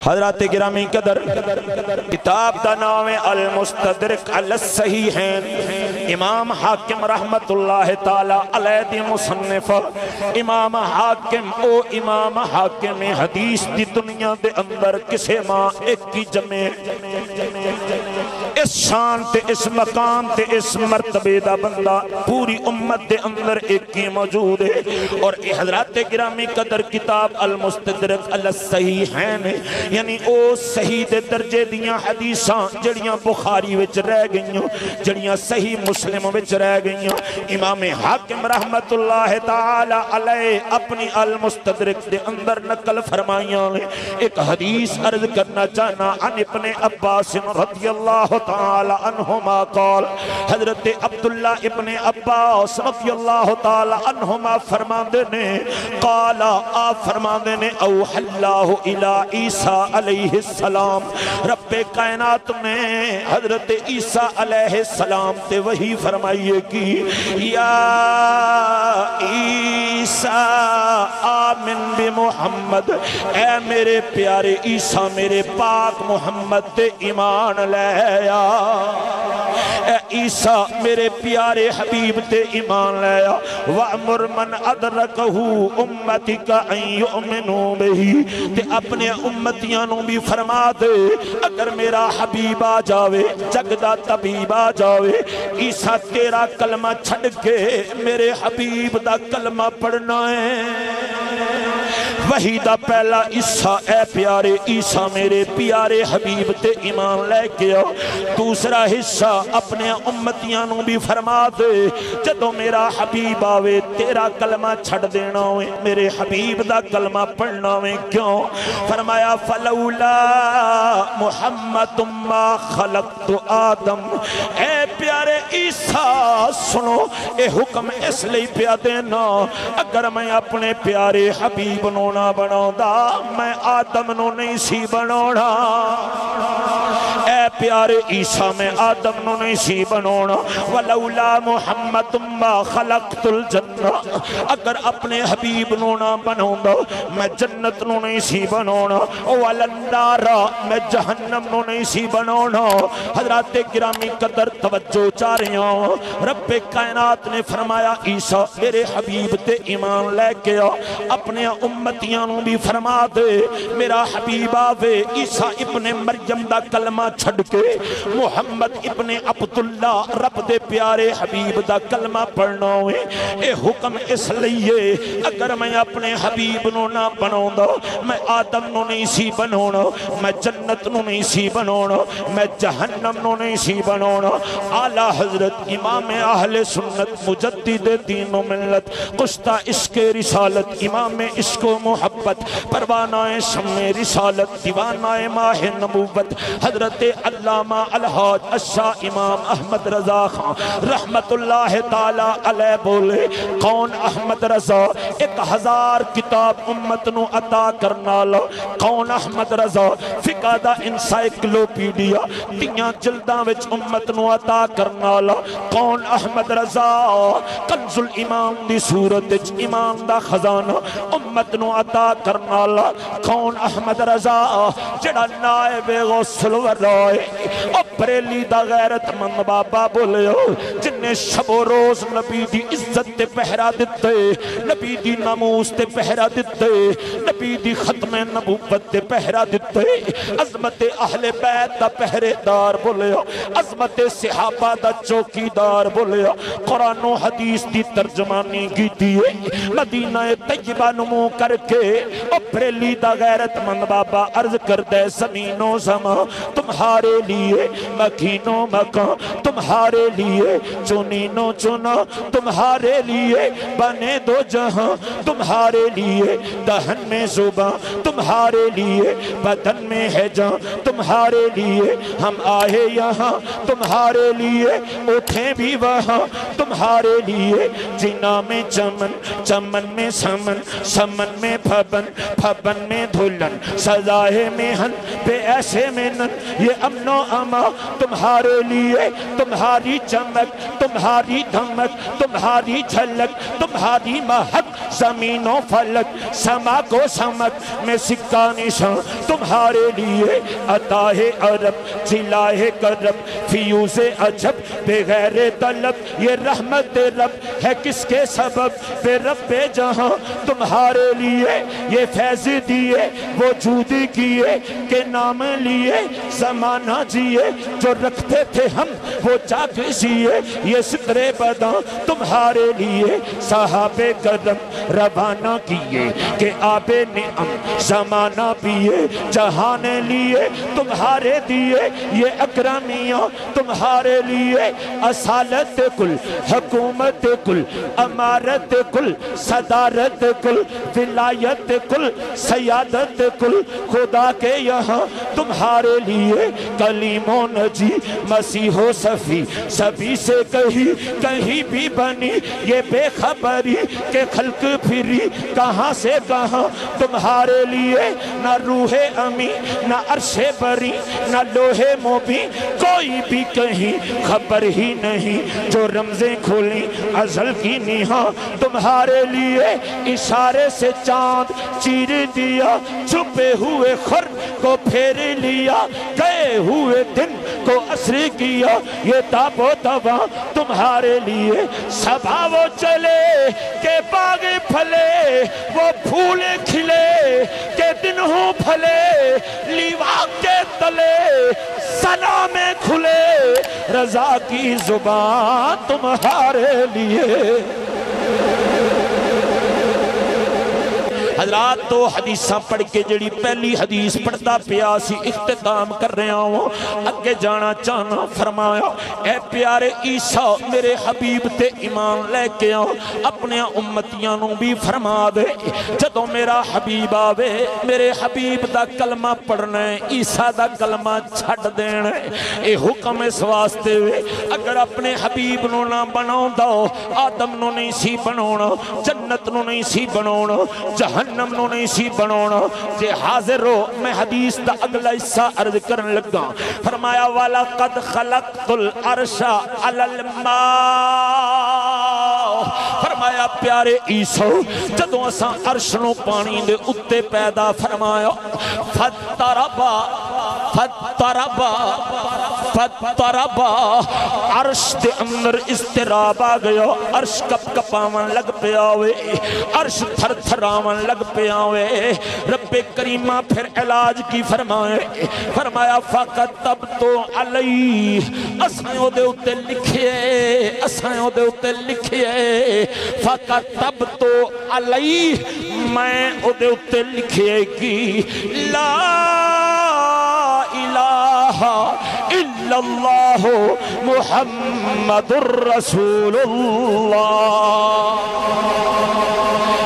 حضرات گرامی قدر کتاب دا نام المستدرک علی الصحیحین، امام حاکم رحمت اللہ تعالی علیہ دی مصنف امام حاکم او امام حاکم حدیث دی دنیا دے اندر کسے ماں ایک کی جمع اس شان تے اس مقام تے اس مرتبے دا بندہ پوری امت دے اندر ایک کی موجود ہے۔ اور حضرات گرامی قدر کتاب المستدرک علی الصحیحین یعنی او صحیح دے درجے دیاں حدیثاں جڑیاں بخاری وچ رہ گئیاں، جڑیاں صحیح مسلم وچ رہ گئیاں، امام حاکم رحمت اللہ تعالی علیہ اپنی المستدرک دے اندر نقل فرمائیاں لیں۔ ایک حدیث عرض کرنا چاہنا عن ابن عباس رضی اللہ تعالی عنہما قال، حضرت عبداللہ ابن عباس رضی اللہ تعالی عنہما فرماندے نے قال آپ فرماندے نے اوحی اللہ الی عیسیٰ علیہ السلام، رب کائنات نے حضرت عیسیٰ علیہ السلام تے وہی فرمائیے کی یا عیسیٰ آمن بمحمد، اے میرے پیارے عیسیٰ میرے پاک محمد تے ایمان لے آ، اے عیسیٰ میرے پیارے حبیب تے ایمان لے آ، وَأْمُرْ مَنْ أَدْرَكَهُ أُمَّتِكَ أَنْ يُؤْمِنُوا بِهِ، تے اپنے امتیاں نوں بھی فرما دے اگر میرا حبیب آ جاوے جگدہ طبیب آ جاوے عیسیٰ تیرا کلمہ چھڑ کے میرے حبیب دا کلمہ پڑھنا ہے۔ وہی دا پہلا حصہ اے پیارے عیسیٰ میرے پیارے حبیب تے ایمان لے کے آؤ، دوسرا حصہ اپنے امتیاں نوں بھی فرما دے جدو میرا حبیب آوے تیرا کلمہ چھڑ دینا ہوئے میرے حبیب دا کلمہ پڑھنا ہوئے۔ کیوں؟ فرمایا فلولا محمد ما خلقت آدم، اے پیارے عیسیٰ سنو اے حکم اس لئے پیا دینا اگر میں اپنے پیارے حبیب نو نہ بناؤں دا میں آدم نو نہیں سی بناؤنا، اے پیارے عیسیٰ میں آدم نو نہیں سی بناؤنا۔ ولولا محمد ما خلقت الجنہ، اگر اپنے حبیب نو نہ بناؤں دا میں جنت نو نہیں سی بناؤنا، ولنار میں جہنم نو نہیں سی بناؤنا۔ حضرات گرامی قدر توجہ چاہ رہے ہوں، رب کائنات نے فرمایا عیسیٰ میرے حبیب تے ایمان لے کے آ، اپنے امتیاں نوں بھی فرما دے میرا حبیب آوے عیسیٰ ابن مریم دا کلمہ چھڑ کے محمد ابن عبداللہ رب دے پیارے حبیب دا کلمہ پڑھنا ہوئے۔ اے حکم اس لئے اگر میں اپنے حبیب نو نہ بناؤں دا میں آدم نو نہیں سی بناؤنا، میں جنت نو نہیں سی بناؤنا، میں جہنم نو نہیں سی بناؤنا۔ اعلیٰ حضرت امام اہل سنت مجدد دین و ملت کشتہ عشق رسالت امام عشق و محبت پروانہ شمع رسالت دیوانہ ماہ نبوت حضرت علامہ الحاج الشاہ امام احمد رضا خان رحمت اللہ تعالی علیہ بولے کون احمد رضا 1000 کتاب امت نو عطا کرنا لو، کون احمد رضا فقہ دا انسائکلوپیڈیا 3 جلداں وچ امت نو عطا کرنا لو، کون احمد رضا کنز الایمان دی صورت وچ ایمان دا خزانہ امت نو عطا کرنا لا، کون احمد رضا جڑا نائب غسل ورائے او بریلی دا غیرت مند بابا بولے ہو جن نے شب و روز نبی دی عزت تے پہرا دیتے، نبی دی ناموس تے پہرا دیتے، نبی دی ختم نبوت تے پہرا دیتے، عظمت اہل بیت دا پہرے دار بولے ہو، عظمت صحابہ دا چوکی دار بولے ہو، قرآن و حدیث دی ترجمانی کی دیئے مدینہ طیبہ نمو کر کے او بریلی دا غیرت مند بابا عرض کر دے زمین و زمان تمہارے لیے، مکین و مکان تمہارے لیے، چنین و چنا تمہارے لیے، بنے دو جہاں تمہارے لیے، دہن میں زبان تمہارے لیے، بدن میں ہے جان تمہارے لیے، ہم آئے یہاں تمہارے لیے، اٹھیں بھی وہاں تمہارے لیے، جنا میں چمن چمن میں سمن سمن میں پھبن پھبن میں دھلن سزائے مہن بے ایسے منن یہ امن و اما تمہارے لیے، تمہاری چمک تمہاری دھمک تمہاری جھلک تمہاری مہک زمین و فلک سما کو سمک میں سکہ نشان تمہارے لیے عطا ہے عرب جلا ہے کرب فیوز عجب بغیر طلب یہ رحمت رب ہے کس کے سبب بے رب جہاں تمہارے لیے یہ فیض دیے وجود کیے کہ نام لیے زمانہ جیے جو رکھتے تھے ہم وہ جاگ جیے یہ سترے بداں تمہارے لیے صحابے کرم روانہ کیے کہ آب نعم زمانہ پیے جہان لیے تمہارے دیے یہ اکرمیاں تمہارے لیے اصالت کل حکومت کل امارت کل صدارت کل ولایت کل سیادت کل خدا کے یہاں تمہارے لیے کلیم و نجی مسیح و صفی سبھی سے کہیں بھی بنی یہ بے خبری کہ خلق پھری کہاں سے کہاں تمہارے لیے نہ روح امی نہ عرش بری نہ لوح مبین کوئی بھی کہیں خبر ہی نہیں جو رمزیں کھولیں ازل کی نہاں تمہارے لیے اشارے سے چاند چیر دیا چھپے ہوئے خر کو پھیر لیا گئے ہوئے دن کو عصر کیا یہ تاب و توا تمہارے لیے صبا وہ چلے کہ باغ پھلے وہ پھول کھلے کہ دن ہوں پھلے لیوا کے تلے سنا میں کھلے رضا کی زبان تمہارے لیے حضرات تو حدیثاں پڑھ کے جڑی پہلی حدیث پڑھتا پیا سی اختتام کر رہا ہوں اگے جانا چاہنا فرمایا اے پیارے عیسیٰ میرے حبیب تے ایمان لے کے آؤ اپنے امتیاں نو بھی فرما دے جدو میرا حبیب آوے میرے حبیب دا کلمہ پڑھنا ہے عیسیٰ دا کلمہ چھڑ دینا ہے اے حکم اس واسطے وے اگر اپنے حبیب نو نہ بناؤں داؤ آدم نو نہیں سی بناؤنا جنت نو نہیں سی بناؤنا جہنم نو نہیں سی بناؤنا جے حاضر ہو میں حدیث دا اگلا حصہ عرض کرن لگا فرمایا وَلَقَدْ خَلَقْتُ الْعَرْشَ عَلَى الْمَاءِ فرمایا پیارے عیسیٰ جدوں اساں عرش نو پانی دے اتے پیدا فرمایا فَتَّرَبَا عرش دے اندر اضطراب آ گیا عرش کپ کپاون لگ پیاوے عرش تھر تھراون لگ پیاوے رب کریمہ پھر علاج کی فرمائے فرمایا فَكَتَبْتُ عَلَيْهِ اسائیوں دے اتے لکھئے اسائیوں دے اتے لکھئے فَكَتَبْتُ عَلَيْهِ میں او دے اتے لکھئے کی لا الہ الا اللہ محمد الرسول اللہ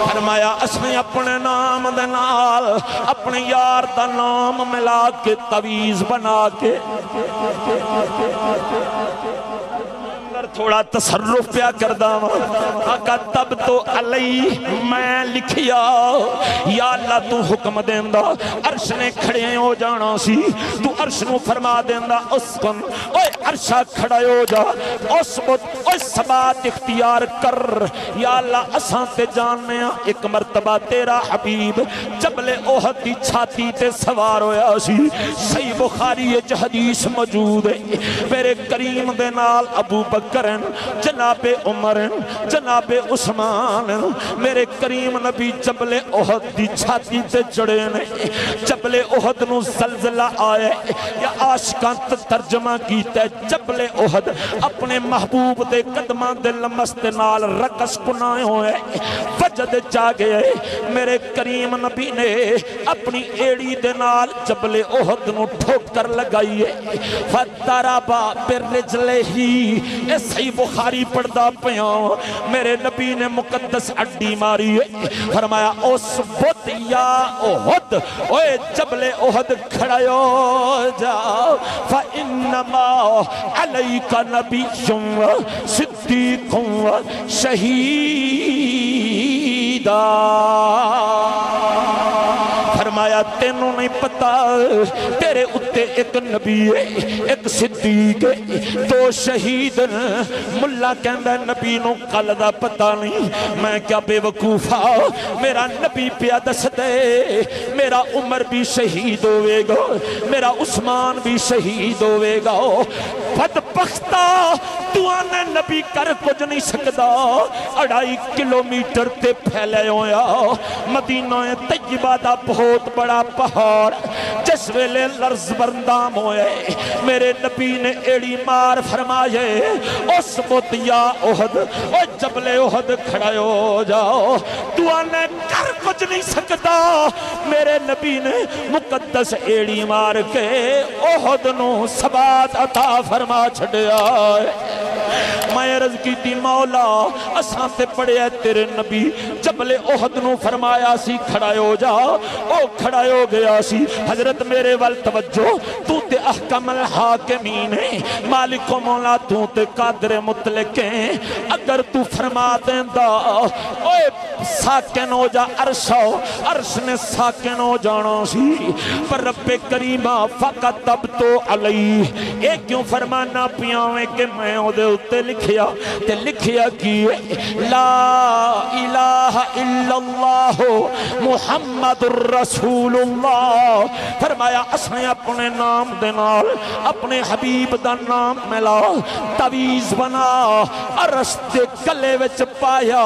فرمایا اسنے اپنے نام دے نال اپنے یار دا نام ملا کے تعویذ بنا کے تھوڑا تصرف پیا کردہ تب تو علی میں لکھیا یا اللہ تو حکم دیندہ عرش نے کھڑے ہو جانا سی تو عرش نو فرما دیندہ اسکن اوے عرشہ کھڑے ہو جا اسبت اوے سبات اختیار کر یا اللہ اساں تے جاننے ایک مرتبہ تیرا حبیب جبل احد دی چھاتی تے سوار ہویا سی صحیح بخاری یہ حدیث موجود ہے میرے کریم دے نال ابو بکر جناب عمر جناب عثمان میرے کریم نبی جبل احد دی چھاتی تے چڑھے نے جبل احد نو زلزلہ آئے یا عاشقاں ترجمہ کیتا ہے جبل احد اپنے محبوب دے قدمان دے لمست نال رقص کنائے ہوئے وجد جاگے میرے کریم نبی نے اپنی ایڑی دے نال جبل احد نو ٹھوک کر لگائیے فَتَّرَبَا بِالرِّجْلِهِ اے صحیح بخاری پڑھدا پیاں میرے نبی نے مقدس اڈی ماری ہے فرمایا اس بت یا احد اوے جبل احد کھڑا ہو جا فَإِنَّمَا عَلَيْكَ نَبِيٌّ صِدِّيقٌ شَهِيدٌ فرمایا فرمایا تینوں نہیں پتا تیرے اتے ایک نبی ہے ایک صدیق ہے دو شہید ملا کہندا نبی نو کل دا پتا نہیں میں کیا بے وقوفا میرا نبی پیا دس دے میرا عمر بھی شہید ہوئے گا میرا عثمان بھی شہید ہوئے گا بدبختہ تو آنے نبی کر کچھ نہیں سکدا 2.5 کلومیٹر تے پھیلے ہویا مدینہ طیبہ دا بہت بڑا پہاڑ جس ویلے لرز بردام ہوئے میرے نبی نے ایڑی مار فرمائے اس بت یا احد او جبل احد کھڑے ہو جاؤ تو آنے کر کچھ نہیں سکتا میرے نبی نے مقدس ایڑی مار کے احد نو ثبات عطا فرما چھڑیا میں عرض کی تھی مولا اساں تے پڑے ہے تیرے نبی جبل احد نو فرمایا سی کھڑے ہو جا او کھڑے ہو گیا سی حضرت میرے وال توجہ تو تے احکم الحاکمین ہے مالک و مولا تو تے قادر مطلق ہے اگر تو فرما دیں دا اوے ساکن ہو جا عرش نے ساکن ہو جانا سی پر رب کریمہ فقط تب تو علیہ ایک کیوں فرمانا پیاویں کہ میں ہو دے اتے لکھیا تے لکھیا کی لا الہ الا اللہ محمد الرسول اللہ فرمایا اسنے اپنے نام دے نال اپنے حبیب دا نام ملا تویز بنا عرش دے گلے وچ پایا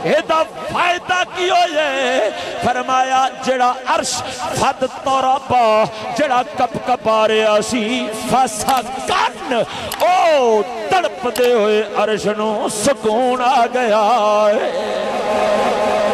ایدہ فائدہ کی ہوئے فرمایا جڑا عرش فد طربا جڑا کپ کپا رہا سی فسا کن او تڑپ دے ہوئے عرش نو سکون آ گیا ہے